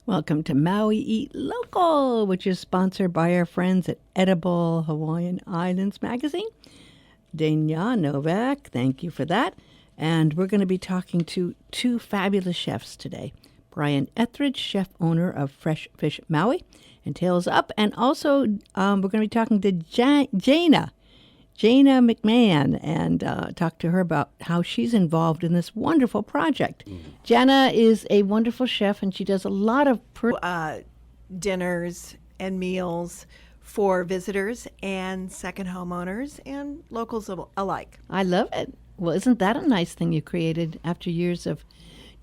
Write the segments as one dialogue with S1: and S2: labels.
S1: Welcome to Maui Eat Local, which is sponsored by our friends at Edible Hawaiian Islands Magazine. Dana Novak, thank you for that. And we're going to be talking to two fabulous chefs today. Brian Etheridge, chef owner of Fresh Fish Maui and Tails Up. And also we're going to be talking to Jana McMahon, and talk to her about how she's involved in this wonderful project. Jana is a wonderful chef, and she does a lot of
S2: dinners and meals for visitors and second homeowners and locals alike.
S1: I love it. Well, isn't that a nice thing you created after years of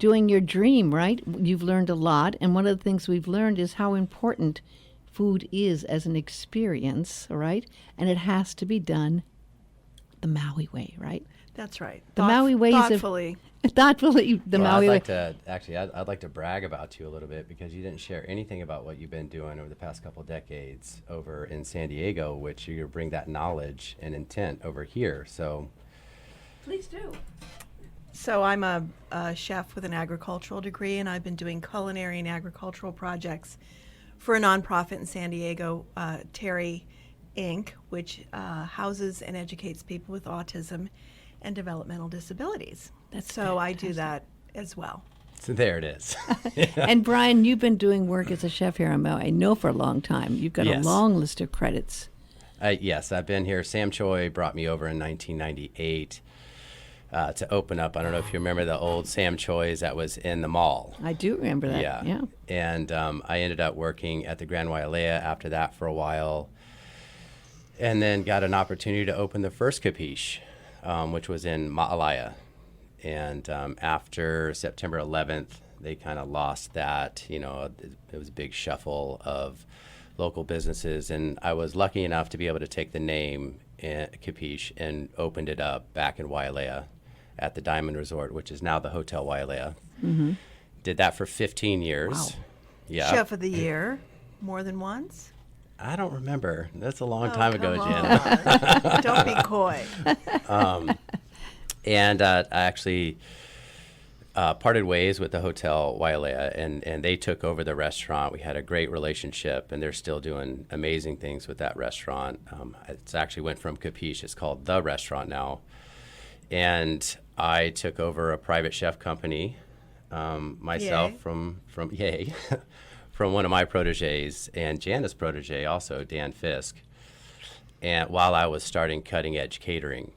S1: doing your dream, right? You've learned a lot, and one of the things we've learned is how important food is as an experience, right? And it has to be done the Maui way, right?
S2: That's right.
S1: The Maui way
S2: thoughtfully.
S1: Thoughtfully, the
S3: Well,
S1: Maui way.
S3: I'd like to brag about you a little bit because you didn't share anything about what you've been doing over the past couple of decades over in San Diego, which you're going to bring that knowledge and intent over here. So,
S1: Please do.
S2: So I'm a chef with an agricultural degree, and I've been doing culinary and agricultural projects for a nonprofit in San Diego, Terry Inc., which houses and educates people with autism and developmental disabilities.
S1: That's
S2: so I
S1: fantastic.
S2: do that as well.
S3: so there it is.
S1: And Brian, you've been doing work as a chef here on Maui, I know, for a long time. You've got
S3: Yes.
S1: a long list of credits.
S3: Yes, I've been here. Sam Choi brought me over in 1998 to open up. I don't know if you remember the old Sam Choi's that was in the mall.
S1: I do remember that. Yeah.
S3: And I ended up working at the Grand Wailea after that for a while, and then got an opportunity to open the first Capiche, which was in Ma'alaya. And after September 11th, they kind of lost that. You know, it was a big shuffle of local businesses, and I was lucky enough to be able to take the name Capiche and opened it up back in Wailea at the Diamond Resort, which is now the Hotel Wailea.
S1: Mm-hmm.
S3: Did that for 15 years.
S1: Wow.
S3: Yeah.
S2: Chef of the year, more than once.
S3: I don't remember. That's a long
S2: Oh,
S3: time ago,
S2: come
S3: Jana.
S2: on. Don't be coy.
S3: And I actually parted ways with the Hotel Wailea, and they took over the restaurant. We had a great relationship, and they're still doing amazing things with that restaurant. It's actually went from Capiche. It's called The Restaurant now. And I took over a private chef company myself
S2: Yay.
S3: from Yay, from one of my proteges and Jana's protege also, Dan Fisk. And while I was starting Cutting Edge Catering.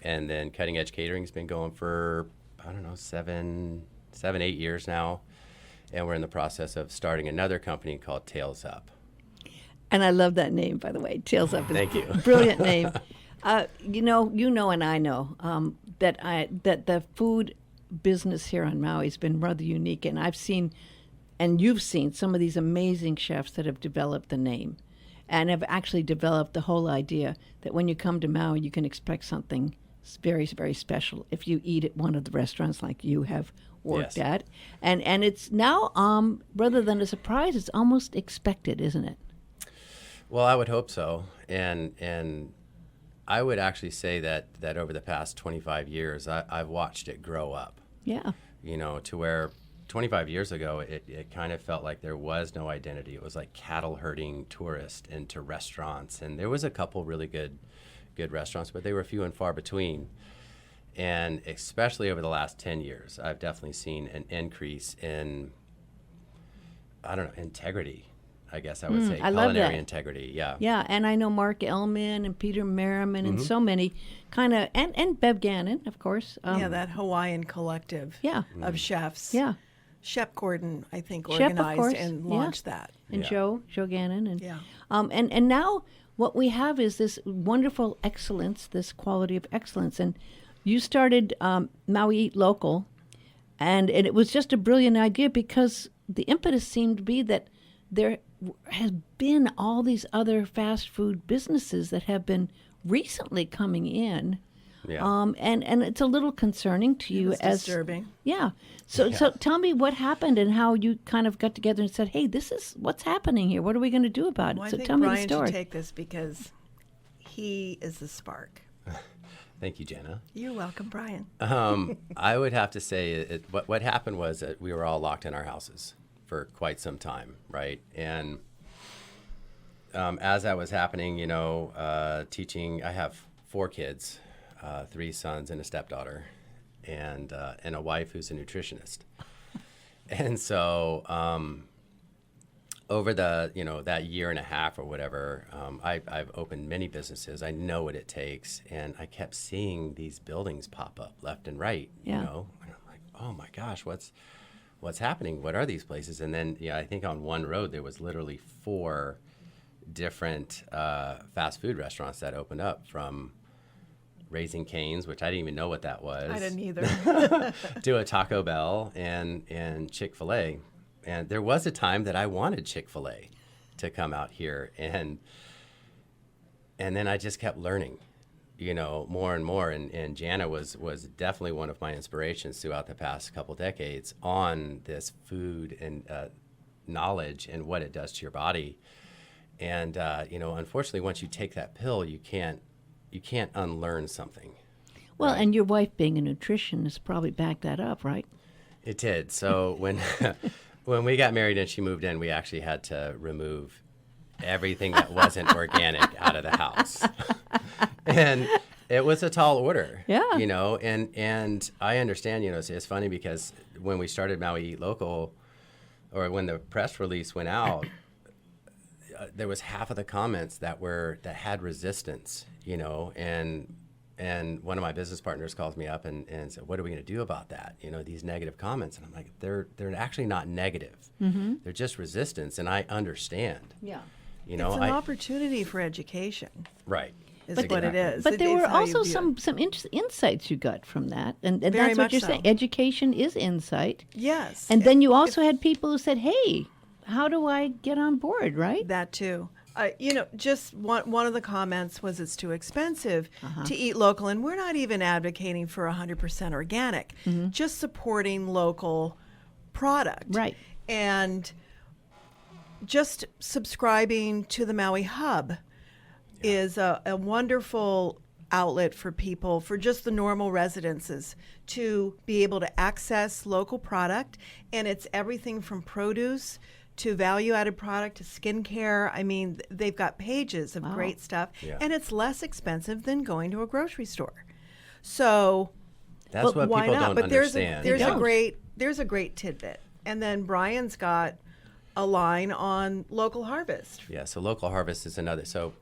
S3: And then Cutting Edge Catering's been going for, I don't know, 8 years now. And we're in the process of starting another company called Tails Up.
S1: And I love that name, by the way. Tails Up is
S3: Thank you.
S1: a brilliant name. You know, and I know that the food business here on Maui has been rather unique, and I've seen, and you've seen some of these amazing chefs that have developed the name, and have actually developed the whole idea that when you come to Maui, you can expect something very, very special if you eat at one of the restaurants like you have worked
S3: Yes.
S1: at, and it's now rather than a surprise, it's almost expected, isn't it?
S3: Well, I would hope so. And I would actually say that over the past 25 years, I've watched it grow up,
S1: Yeah.
S3: you know, to where 25 years ago, it kind of felt like there was no identity. It was like cattle herding tourists into restaurants. And there was a couple really good restaurants, but they were few and far between. And especially over the last 10 years, I've definitely seen an increase in, I don't know, integrity, I guess I would say.
S1: I love
S3: Culinary
S1: that.
S3: integrity, yeah.
S1: Yeah, and I know Mark Ellman and Peter Merriman and so many kind of, and Bev Gannon, of course.
S2: Yeah, that Hawaiian collective
S1: Yeah.
S2: of chefs.
S1: Yeah,
S2: Shep Gordon, I think,
S1: Shep, of
S2: organized
S1: course,
S2: and
S1: yeah.
S2: launched that.
S1: and
S3: Yeah.
S1: Joe Gannon, and
S2: Yeah.
S1: and now what we have is this wonderful excellence, this quality of excellence, and you started Maui Eat Local, and it was just a brilliant idea because the impetus seemed to be that there has been all these other fast food businesses that have been recently coming in.
S3: Yeah.
S1: And it's a little concerning to you
S2: It's
S1: as
S2: disturbing.
S1: Yeah. So tell me what happened and how you kind of got together and said, "Hey, this is what's happening here. What are we going to do about it?"
S2: Well, I
S1: So
S2: think
S1: tell me
S2: Brian
S1: the story.
S2: should take this because he is the spark.
S3: Thank you, Jana.
S2: You're welcome, Brian.
S3: I would have to say what happened was that we were all locked in our houses. for quite some time, right? And as that was happening, teaching, I have 4 kids, 3 sons and a stepdaughter, and a wife who's a nutritionist. And so over the, that year and a half or whatever, I've opened many businesses. I know what it takes. And I kept seeing these buildings pop up left and right,
S1: Yeah.
S3: and I'm like, oh my gosh, what's happening? What are these places? And then, I think on one road, there was literally 4 different fast food restaurants that opened up, from Raising Cane's, which I didn't even know what that was.
S2: I didn't either.
S3: To a Taco Bell and Chick-fil-A. And there was a time that I wanted Chick-fil-A to come out here. And then I just kept learning, more and more. And Jana was definitely one of my inspirations throughout the past couple decades on this food and knowledge and what it does to your body. And, unfortunately, once you take that pill, you can't unlearn something.
S1: Well,
S3: right?
S1: and your wife being a nutritionist probably backed that up, right?
S3: It did. So when we got married and she moved in, we actually had to remove everything that wasn't organic out of the house. And it was a tall order.
S1: Yeah.
S3: And I understand, it's funny because when we started Maui Eat Local, or when the press release went out, there was half of the comments that had resistance, and one of my business partners calls me up and said, what are we going to do about that? These negative comments. And I'm like, they're actually not negative. Mm-hmm. They're just resistance. And I understand.
S1: Yeah.
S2: It's an opportunity for education.
S3: Right.
S2: Is what it is.
S1: But there
S2: It's
S1: were
S2: how
S1: also
S2: you view
S1: some insights you got from that. And
S2: Very
S1: that's what
S2: much
S1: you're
S2: so.
S1: saying. Education is insight.
S2: Yes.
S1: And then you also had people who said, hey, how do I get on board, right?
S2: That too. Just one of the comments was it's too expensive to eat local, and we're not even advocating for 100% organic, just supporting local product.
S1: Right.
S2: And just subscribing to the Maui Hub is a wonderful outlet for people, for just the normal residences, to be able to access local product. And it's everything from produce to value-added product to skincare. I mean, they've got pages of great stuff, and it's less expensive than going to a grocery store. So
S3: that's what
S2: why
S3: people
S2: not?
S3: don't
S2: But
S3: understand.
S2: there's a great tidbit. And then Brian's got a line on local harvest.
S3: Yeah, so local harvest is another. So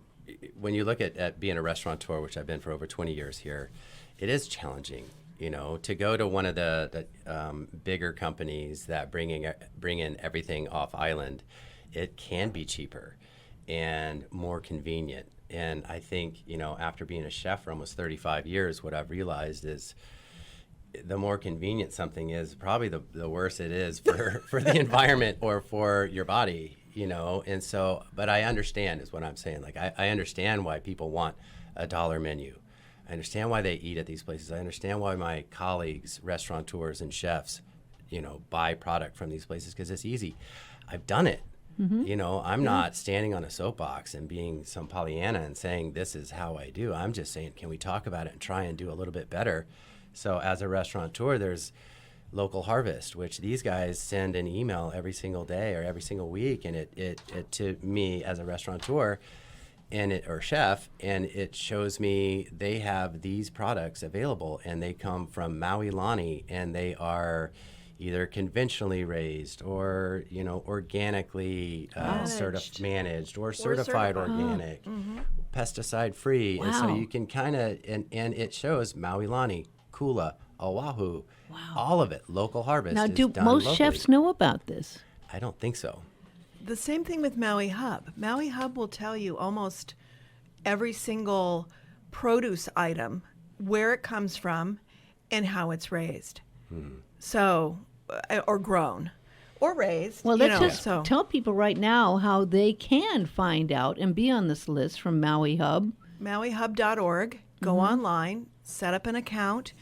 S3: when you look at being a restaurateur, which I've been for over 20 years here, it is challenging. To go to one of the bigger companies that bring in everything off island, it can be cheaper and more convenient. And I think, after being a chef for almost 35 years, what I've realized is the more convenient something is, probably the worse it is for the environment or for your body, And so, but I understand is what I'm saying. Like, I understand why people want a dollar menu. I understand why they eat at these places. I understand why my colleagues, restaurateurs and chefs, buy product from these places, because it's easy. I've done it. Mm-hmm. I'm not standing on a soapbox and being some Pollyanna and saying this is how I do. I'm just saying, can we talk about it and try and do a little bit better? So as a restaurateur, there's Local Harvest, which these guys send an email every single day or every single week, and it to me as a restaurateur or chef, and it shows me they have these products available, and they come from Maui Lani, and they are either conventionally raised or organically managed or certified organic, pesticide free. And so you can kind of and it shows Maui Lani, Kula, Oahu, all of it. Local Harvest.
S1: Now,
S3: is
S1: do
S3: done
S1: most
S3: locally.
S1: chefs know about this?
S3: I don't think so.
S2: The same thing with Maui Hub. Maui Hub will tell you almost every single produce item, where it comes from, and how it's raised. So, or grown, or raised.
S1: Well, let's just tell people right now how they can find out and be on this list from Maui Hub.
S2: MauiHub.org. Go online, set up an account,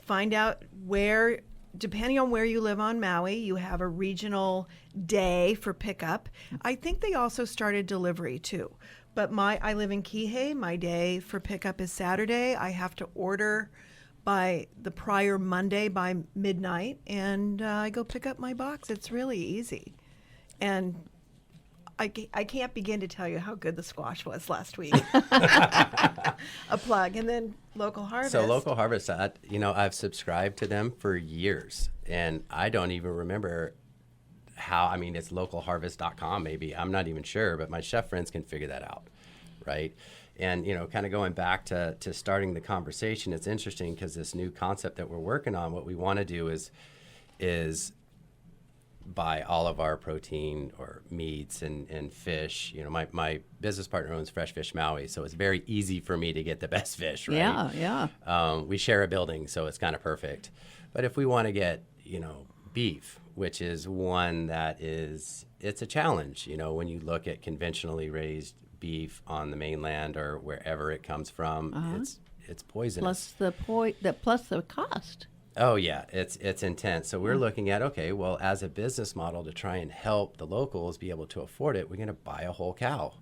S2: find out where, depending on where you live on Maui, you have a regional day for pickup. I think they also started delivery too. But I live in Kihei. My day for pickup is Saturday. I have to order by the prior Monday by midnight, and I go pick up my box. It's really easy. And I can't begin to tell you how good the squash was last week. A plug. And then Local Harvest.
S3: So Local Harvest, I've subscribed to them for years, and I don't even remember how. I mean, it's localharvest.com maybe. I'm not even sure, but my chef friends can figure that out, right? And, kind of going back to starting the conversation, it's interesting because this new concept that we're working on, what we want to do is buy all of our protein or meats and fish. My business partner owns Fresh Fish Maui, so it's very easy for me to get the best fish, right?
S1: Yeah.
S3: We share a building, so it's kind of perfect. But if we want to get, beef, which is one that it's a challenge, when you look at conventionally raised beef on the mainland or wherever it comes from, it's poisonous.
S1: Plus the cost.
S3: Oh yeah, it's intense. So we're looking at, okay, well, as a business model to try and help the locals be able to afford it, we're going to buy a whole cow.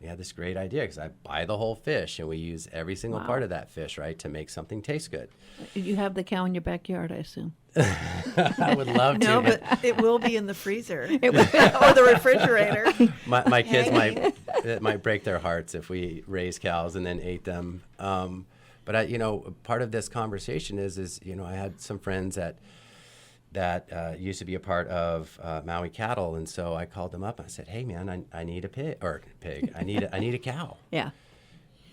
S3: We had this great idea because I buy the whole fish and we use every single part of that fish, right, to make something taste good.
S1: You have the cow in your backyard, I assume.
S3: I would love to.
S2: No, but it will be in the freezer or the refrigerator.
S3: My kids might break their hearts if we raised cows and then ate them. But part of this conversation is I had some friends that used to be a part of Maui Cattle, and so I called them up and I said, "Hey, man, I need a pig. I need a cow."
S1: Yeah.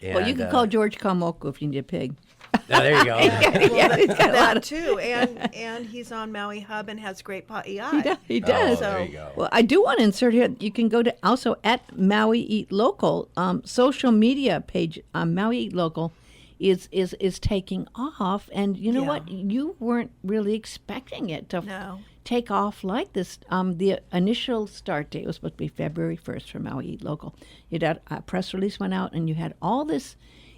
S3: And,
S1: Well, you can call George Kamoku if you need a pig.
S3: Oh, there you go.
S1: Yeah, he's got a lot
S2: That
S1: of.
S2: too, and he's on Maui Hub and has great pa'iai.
S1: He does.
S3: Oh, there you go.
S1: Well, I do want to insert here. You can go to also at Maui Eat Local social media page. Maui Eat Local is taking off, and you know what? You weren't really expecting it to take off like this. The initial start date was supposed to be February 1st for Maui Eat Local. A press release went out, and you had all this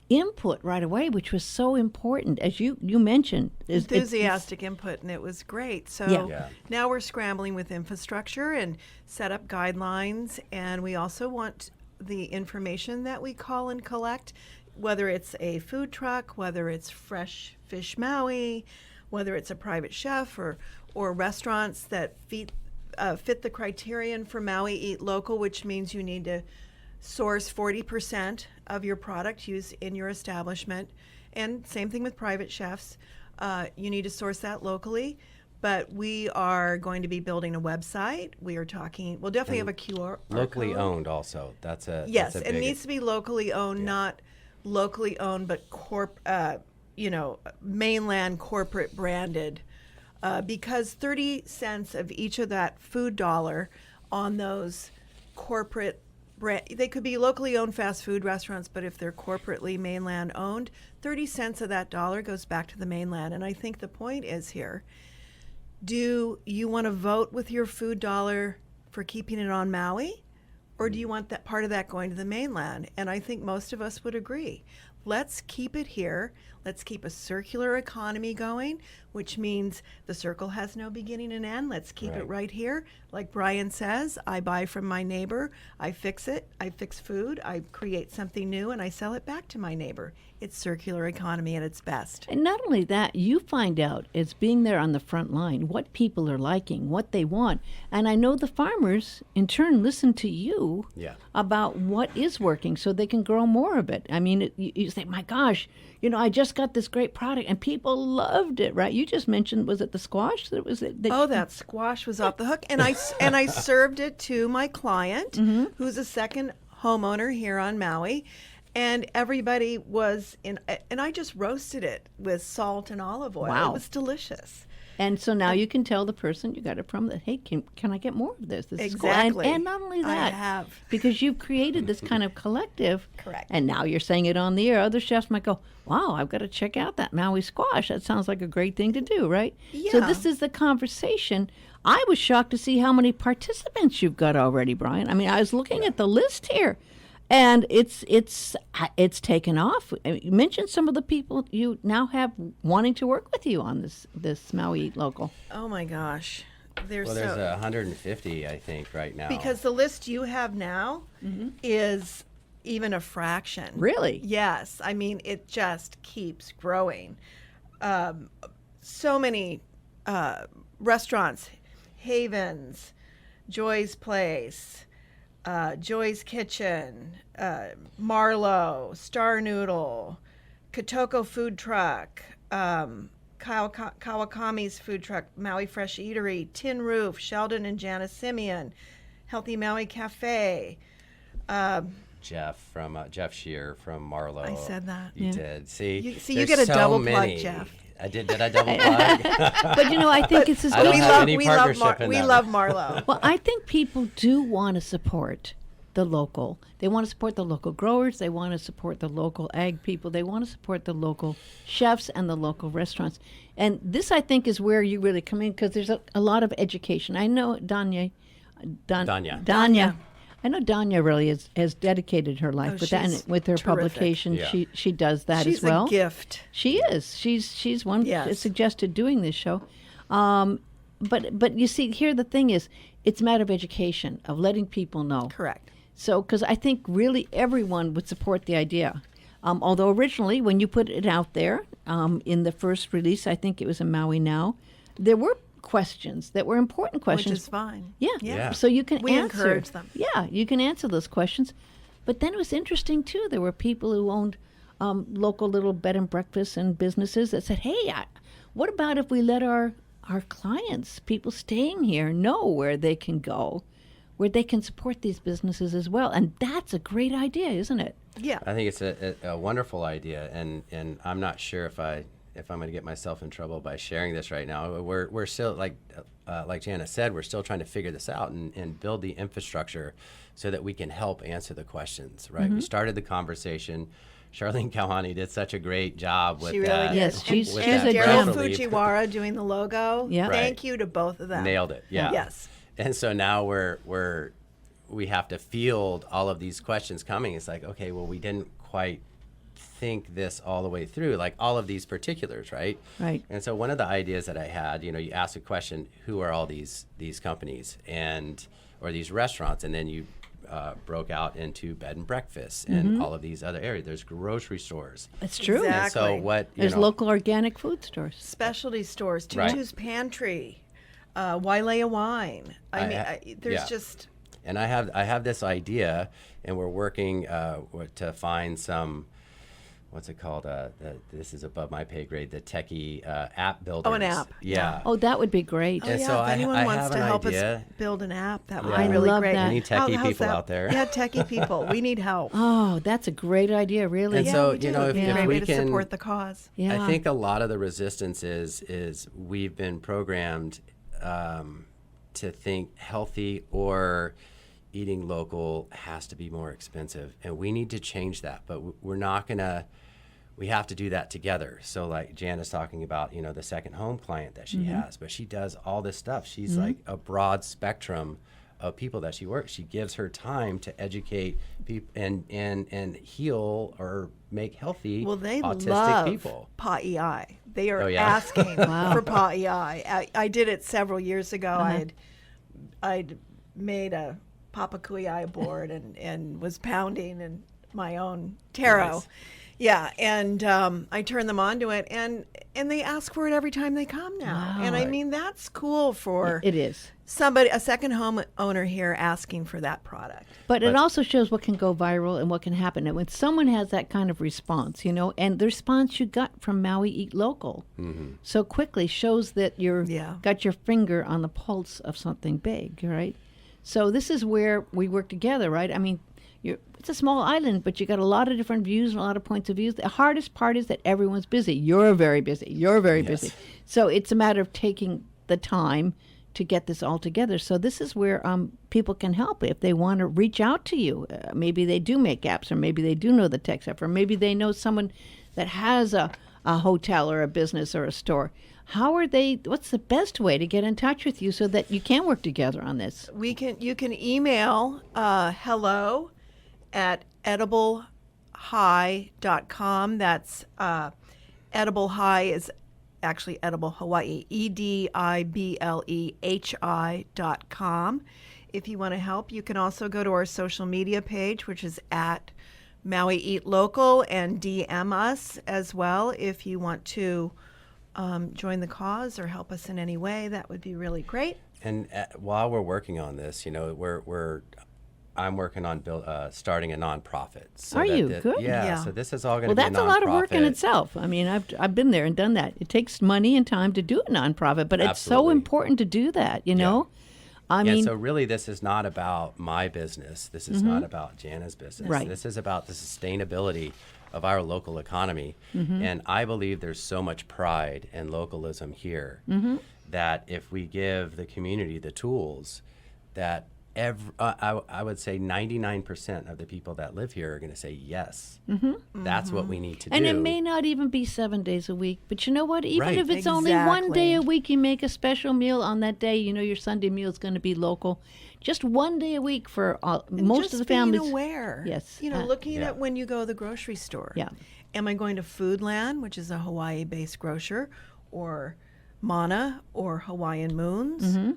S1: input right away, which was so important, as you mentioned.
S2: Enthusiastic input, and it was great. So now we're scrambling with infrastructure and set up guidelines, and we also want the information that we call and collect, whether it's a food truck, whether it's Fresh Fish Maui, whether it's a private chef or restaurants that fit the criterion for Maui Eat Local, which means you need to source 40% of your product used in your establishment. And same thing with private chefs. You need to source that locally. But we are going to be building a website. We'll definitely have a QR
S3: locally
S2: code.
S3: Owned also.
S2: Yes, it needs to be locally owned, not locally owned, but mainland corporate branded, because 30 cents of each of that food dollar on those corporate they could be locally owned fast food restaurants, but if they're corporately mainland owned, 30 cents of that dollar goes back to the mainland. And I think the point is here, do you want to vote with your food dollar for keeping it on Maui? Or do you want that part of that going to the mainland? And I think most of us would agree. Let's keep it here. Let's keep a circular economy going, which means the circle has no beginning and end. Let's keep it right here. Like Brian says, I buy from my neighbor, I fix it, I fix food, I create something new, and I sell it back to my neighbor. It's circular economy at its best.
S1: And not only that, you find out, it's being there on the front line, what people are liking, what they want. And I know the farmers, in turn, listen to you about what is working so they can grow more of it. I mean, you say, my gosh, I just got this great product, and people loved it, right? You just mentioned, was it the squash?
S2: That squash was off the hook. And I served it to my client, who's a second homeowner here on Maui. And everybody was and I just roasted it with salt and olive oil.
S1: Wow.
S2: It was delicious.
S1: And so now you can tell the person you got it from that, hey, can I get more of this? This
S2: Exactly.
S1: is cool. And not only that,
S2: I have.
S1: because you've created this kind of collective.
S2: Correct.
S1: And now you're saying it on the air. Other chefs might go, wow, I've got to check out that Maui squash. That sounds like a great thing to do, right?
S2: Yeah.
S1: So this is the conversation. I was shocked to see how many participants you've got already, Brian. I mean, I was looking at the list here. And it's taken off. You mentioned some of the people you now have wanting to work with you on this Maui Eat Local.
S2: Oh my gosh.
S3: There's 150, I think, right now.
S2: Because the list you have now is even a fraction.
S1: Really?
S2: Yes. I mean, it just keeps growing. So many restaurants, havens, Joy's Place, Joy's Kitchen, Marlowe, Star Noodle, Kotoko Food Truck, Kawakami's Food Truck, Maui Fresh Eatery, Tin Roof, Sheldon and Jana Simeon, Healthy Maui Cafe.
S3: Jeff Shear from Marlowe.
S2: I said that.
S3: You did. See,
S2: you get a
S3: so
S2: double
S3: many.
S2: plug, Jeff.
S3: I did. Did I double plug?
S1: But I think it's as
S3: I don't
S1: good.
S3: have any partnership in
S2: we
S3: that.
S2: love Marlowe.
S1: Well, I think people do want to support the local. They want to support the local growers. They want to support the local ag people. They want to support the local chefs and the local restaurants. And this, I think, is where you really come in, because there's a lot of education. I know Danya. I know Danya really has dedicated her life with that, and
S2: she's
S1: with her
S2: terrific.
S1: publication.
S3: Yeah.
S1: She does that
S2: She's
S1: as well.
S2: a gift.
S1: She is. She's one
S2: Yes.
S1: that suggested doing this show. But you see, here the thing is, it's a matter of education, of letting people know.
S2: Correct.
S1: So, because I think really everyone would support the idea. Although originally, when you put it out there in the first release, I think it was in Maui Now, there were questions that were important questions.
S2: Which is fine.
S1: Yeah.
S3: Yeah.
S1: So you can
S2: We
S1: answer.
S2: encourage them.
S1: Yeah, you can answer those questions. But then it was interesting, too. There were people who owned local little bed and breakfasts and businesses that said, hey, what about if we let our clients, people staying here, know where they can go, where they can support these businesses as well? And that's a great idea, isn't it?
S2: Yeah.
S3: I think it's a wonderful idea, and I'm not sure if I'm going to get myself in trouble by sharing this right now. We're still, like Jana said, we're still trying to figure this out and build the infrastructure so that we can help answer the questions, right? We started the conversation. Charlene Kauhani did such a great job with
S2: She really
S3: that.
S2: did.
S1: Yes, she's
S3: with
S1: a
S3: that
S1: gem.
S3: press
S2: Daryl
S3: release.
S2: Fujiwara doing the logo.
S1: Yeah.
S2: Thank
S3: Right.
S2: you to both of them.
S3: Nailed it. Yeah.
S2: Yes.
S3: And so now we have to field all of these questions coming. It's like, okay, well, we didn't quite think this all the way through, like all of these particulars, right?
S1: Right.
S3: And so one of the ideas that I had, you ask a question, who are all these companies or these restaurants, and then you broke out into bed and breakfasts and all of these other areas. There's grocery stores.
S1: It's true.
S2: Exactly.
S3: And so what
S1: There's local organic food stores.
S2: Specialty stores,
S3: Right.
S2: Tutu's Pantry, Wailea Wine. There's
S3: yeah.
S2: just...
S3: And I have this idea, and we're working to find some, what's it called? This is above my pay grade. The techie app builders.
S2: Oh, an app.
S3: Yeah.
S1: Oh, that would be great.
S3: And
S2: yeah,
S3: so
S2: if
S3: I
S2: anyone wants
S3: have
S2: to
S3: an
S2: help
S3: idea.
S2: us build an app, that would
S3: Yeah.
S2: be really
S1: I love
S2: great.
S1: that.
S3: We need techie
S2: How's
S3: people
S2: that?
S3: out there.
S2: Yeah, techie people. We need help.
S1: Oh, that's a great idea, really.
S3: And
S2: yeah,
S3: so,
S2: we do.
S3: if
S2: It'd be a great
S3: we
S2: way to
S3: can
S2: support the cause.
S1: Yeah.
S3: I think a lot of the resistance is we've been programmed to think healthy or eating local has to be more expensive, and we need to change that. But we're not gonna. We have to do that together. So, like Jana's talking about, the second home client that she has, but she does all this stuff. She's like a broad spectrum of people that she works. She gives her time to educate people and heal or make healthy
S2: Well, they
S3: autistic
S2: love
S3: people.
S2: Pa'iai. They are
S3: Oh, yeah.
S2: asking for Pa'iai. I did it several years ago. I'd made a papakuiai board and was pounding in my own taro.
S3: Nice.
S2: Yeah, and I turn them onto it, and they ask for it every time they come now.
S1: Wow.
S2: And I mean, that's cool for
S1: It is.
S2: a second home owner here asking for that product.
S1: But it also shows what can go viral and what can happen. And when someone has that kind of response, and the response you got from Maui Eat Local so quickly shows that got your finger on the pulse of something big, right? So this is where we work together, right? I mean, it's a small island, but you got a lot of different views and a lot of points of views. The hardest part is that everyone's busy. You're very busy. You're very busy. So it's a matter of taking the time to get this all together. So this is where people can help if they want to reach out to you. Maybe they do make apps, or maybe they do know the tech stuff, or maybe they know someone that has a hotel or a business or a store. What's the best way to get in touch with you so that you can work together on this?
S2: You can email hello@ediblehigh.com. That's Edible High is actually Edible Hawaii, EDIBLEHI.com. If you want to help, you can also go to our social media page, which is at Maui Eat Local, and DM us as well if you want to join the cause or help us in any way. That would be really great.
S3: And while we're working on this, I'm working on starting a nonprofit. So
S1: Are you? Good.
S3: Yeah. So this is all going
S1: Well,
S3: to be a
S1: that's a lot of work in
S3: nonprofit.
S1: itself. I mean, I've been there and done that. It takes money and time to do a nonprofit, but it's so
S3: Absolutely.
S1: important to do that. You know, I
S3: Yeah,
S1: mean,
S3: so really this is not about my business. This is not about Jana's business.
S1: Right.
S3: This is about the sustainability of our local economy. And I believe there's so much pride and localism here that if we give the community the tools that I would say 99% of the people that live here are going to say yes. That's what we need to do.
S1: and it may not even be 7 days a week, but you know what? Even
S3: Right.
S1: if it's only one day
S2: Exactly.
S1: a week, you make a special meal on that day. You know, your Sunday meal is going to be local. Just one day a week for most
S2: just
S1: of the families.
S2: being aware.
S1: Yes.
S2: Looking
S3: Yeah.
S2: at when you go to the grocery store.
S1: Yeah.
S2: Am I going to Foodland, which is a Hawaii-based grocer, or Mana or Hawaiian Moons?
S1: Mm-hmm.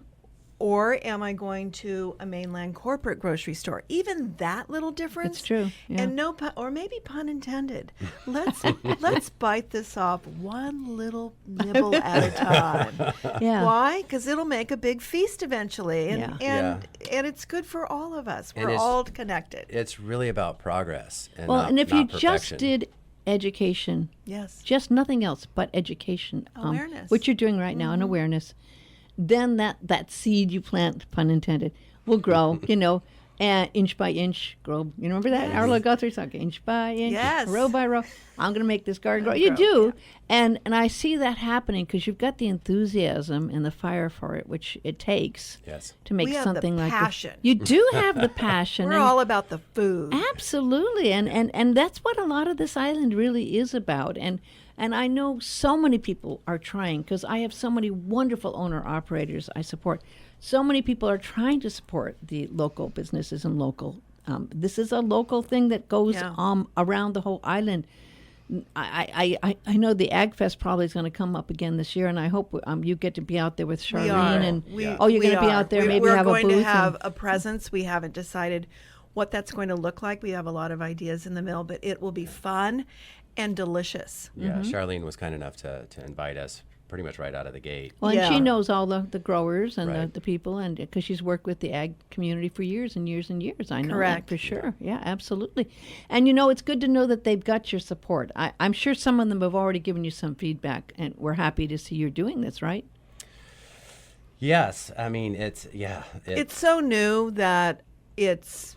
S2: Or am I going to a mainland corporate grocery store? Even that little difference.
S1: It's true, yeah.
S2: And no pun, or maybe pun intended. Let's bite this off one little nibble at a time.
S1: Yeah.
S2: Why? Because it'll make a big feast eventually, and
S1: Yeah.
S2: and it's good for all of us.
S3: And
S2: We're
S3: it's-
S2: all connected.
S3: It's really about progress and
S1: Well,
S3: not,
S1: and if
S3: not
S1: you just
S3: perfection.
S1: did education,
S2: Yes.
S1: just nothing else but education,
S2: Awareness.
S1: which you're doing right now, and awareness, then that seed you plant, pun intended, will grow. You know, and inch by inch grow. You remember that?
S2: Yes.
S1: Arlo Guthrie song, inch by inch,
S2: Yes.
S1: row by row. I'm going to make this garden grow. You
S2: Grow,
S1: do, and I see that happening because you've got the enthusiasm and the fire for it, which it takes
S3: Yes.
S1: to make
S2: We have the
S1: something like this.
S2: passion.
S1: You do have the passion.
S2: We're
S1: and-
S2: all about the food.
S1: Absolutely, and that's what a lot of this island really is about. And I know so many people are trying because I have so many wonderful owner operators I support. So many people are trying to support the local businesses and local. This is a local thing that goes
S2: Yeah.
S1: around the whole island. I know the Ag Fest probably is going to come up again this year, and I hope you get to be out there with
S2: We
S1: Charlene.
S2: are.
S1: And
S2: We,
S1: you're going to be
S2: are.
S1: out there.
S2: We-
S1: Maybe
S2: we're
S1: have a
S2: going
S1: booth.
S2: to have
S1: and-
S2: a presence. We haven't decided what that's going to look like. We have a lot of ideas in the mill, but it will be fun and delicious.
S3: Yeah, Charlene was kind enough to invite us pretty much right out of the gate.
S1: Well, and she
S2: Yeah.
S1: knows all the growers and
S3: Right.
S1: the people, and because she's worked with the ag community for years and years and years. I know
S2: Correct.
S1: that for sure. Yeah, absolutely. And it's good to know that they've got your support. I'm sure some of them have already given you some feedback, and we're happy to see you're doing this, right?
S3: Yes, I mean it's
S2: So new that it's,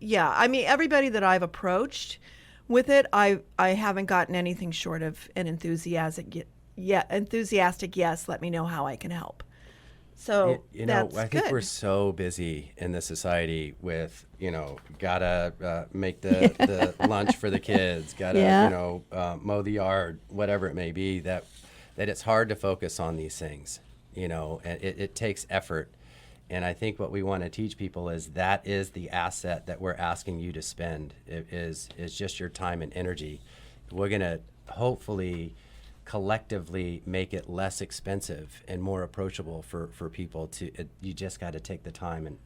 S2: I mean, everybody that I've approached with it, I haven't gotten anything short of an enthusiastic yes, let me know how I can help. So that's
S3: I think
S2: good.
S3: we're so busy in this society with gotta make the lunch for the kids, gotta
S1: Yeah.
S3: mow the yard, whatever it may be, that it's hard to focus on these things, and it takes effort. And I think what we want to teach people is that is the asset that we're asking you to spend. It is just your time and energy. We're gonna hopefully collectively make it less expensive and more approachable for people you just got to take the time and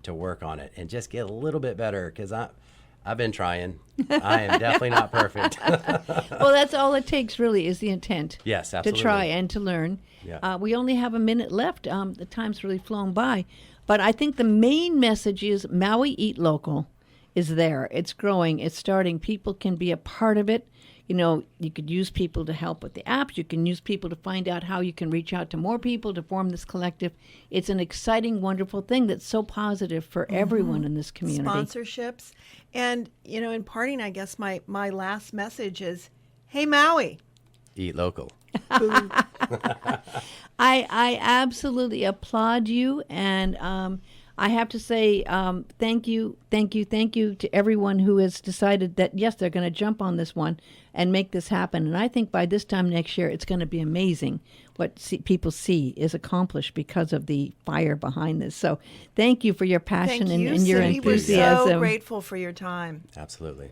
S3: to work on it and just get a little bit better, because I've been trying. I am definitely not perfect.
S1: Well, that's all it takes, really, is the intent.
S3: Yes,
S1: To
S3: absolutely.
S1: try and to learn.
S3: Yeah.
S1: We only have a minute left. The time's really flown by. But I think the main message is Maui Eat Local is there. It's growing. It's starting. People can be a part of it. You could use people to help with the apps. You can use people to find out how you can reach out to more people to form this collective. It's an exciting, wonderful thing that's so positive for everyone in this community.
S2: Sponsorships. And, in parting, I guess my last message is, hey, Maui.
S3: Eat local.
S1: I absolutely applaud you, and I have to say thank you to everyone who has decided that, yes, they're going to jump on this one and make this happen. And I think by this time next year, it's going to be amazing what people see is accomplished because of the fire behind this. So thank you for your passion
S2: Thank you,
S1: and your
S2: Cindy.
S1: enthusiasm.
S2: We're so grateful for your time.
S3: Absolutely.